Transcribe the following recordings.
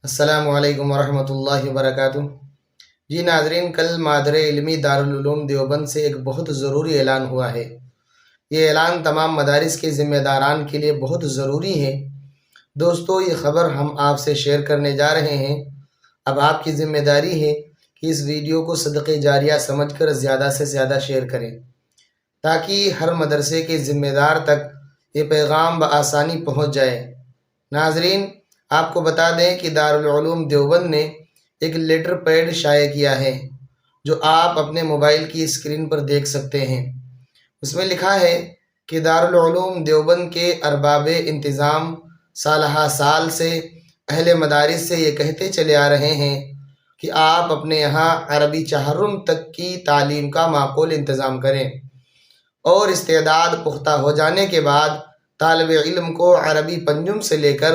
السلام علیکم ورحمۃ اللہ وبرکاتہ۔ جی ناظرین، کل مادر علمی دارالعلوم دیوبند سے ایک بہت ضروری اعلان ہوا ہے۔ یہ اعلان تمام مدارس کے ذمہ داران کے لیے بہت ضروری ہے۔ دوستو، یہ خبر ہم آپ سے شیئر کرنے جا رہے ہیں۔ اب آپ کی ذمہ داری ہے کہ اس ویڈیو کو صدقہ جاریہ سمجھ کر زیادہ سے زیادہ شیئر کریں تاکہ ہر مدرسے کے ذمہ دار تک یہ پیغام بآسانی پہنچ جائے۔ ناظرین، آپ کو بتا دیں کہ دارالعلوم دیوبند نے ایک لیٹر پیڈ شائع کیا ہے جو آپ اپنے موبائل کی اسکرین پر دیکھ سکتے ہیں۔ اس میں لکھا ہے کہ دارالعلوم دیوبند کے ارباب انتظام سالہ سال سے اہل مدارس سے یہ کہتے چلے آ رہے ہیں کہ آپ اپنے یہاں عربی چہارم تک کی تعلیم کا معقول انتظام کریں اور استعداد پختہ ہو جانے کے بعد طالب علم کو عربی پنجم سے لے کر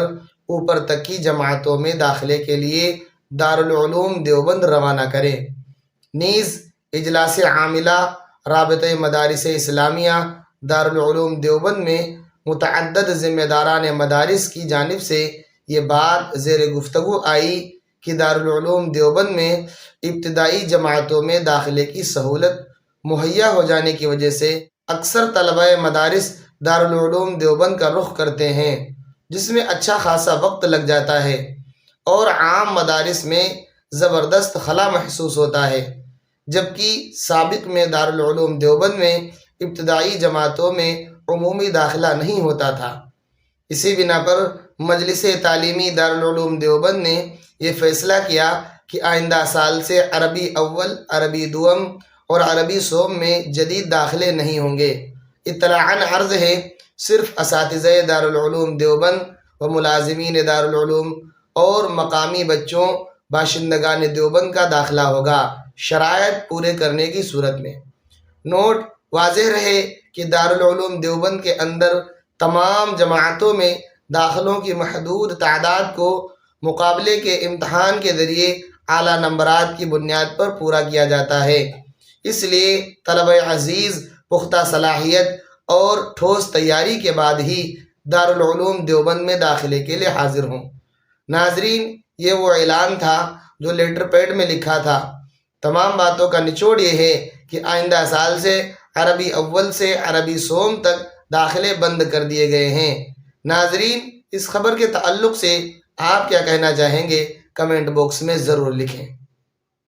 اوپر تک کی جماعتوں میں داخلے کے لیے دارالعلوم دیوبند روانہ کریں۔ نیز اجلاس عاملہ رابطہ مدارس اسلامیہ دارالعلوم دیوبند میں متعدد ذمہ داران مدارس کی جانب سے یہ بات زیر گفتگو آئی کہ دارالعلوم دیوبند میں ابتدائی جماعتوں میں داخلے کی سہولت مہیا ہو جانے کی وجہ سے اکثر طلبہ مدارس دارالعلوم دیوبند کا رخ کرتے ہیں، جس میں اچھا خاصا وقت لگ جاتا ہے اور عام مدارس میں زبردست خلا محسوس ہوتا ہے، جبکہ سابق میں دارالعلوم دیوبند میں ابتدائی جماعتوں میں عمومی داخلہ نہیں ہوتا تھا۔ اسی بنا پر مجلس تعلیمی دارالعلوم دیوبند نے یہ فیصلہ کیا کہ آئندہ سال سے عربی اول، عربی دوم اور عربی سوم میں جدید داخلے نہیں ہوں گے۔ اطلاعاً عرض ہے، صرف اساتذہ دارالعلوم دیوبند و ملازمین دارالعلوم اور مقامی بچوں باشندگان دیوبند کا داخلہ ہوگا، شرائط پورے کرنے کی صورت میں۔ نوٹ: واضح رہے کہ دارالعلوم دیوبند کے اندر تمام جماعتوں میں داخلوں کی محدود تعداد کو مقابلے کے امتحان کے ذریعے اعلیٰ نمبرات کی بنیاد پر پورا کیا جاتا ہے۔ اس لیے طلبہ عزیز پختہ صلاحیت اور ٹھوس تیاری کے بعد ہی دارالعلوم دیوبند میں داخلے کے لیے حاضر ہوں۔ ناظرین، یہ وہ اعلان تھا جو لیٹر پیڈ میں لکھا تھا۔ تمام باتوں کا نچوڑ یہ ہے کہ آئندہ سال سے عربی اول سے عربی سوم تک داخلے بند کر دیے گئے ہیں۔ ناظرین، اس خبر کے تعلق سے آپ کیا کہنا چاہیں گے؟ کمنٹ باکس میں ضرور لکھیں۔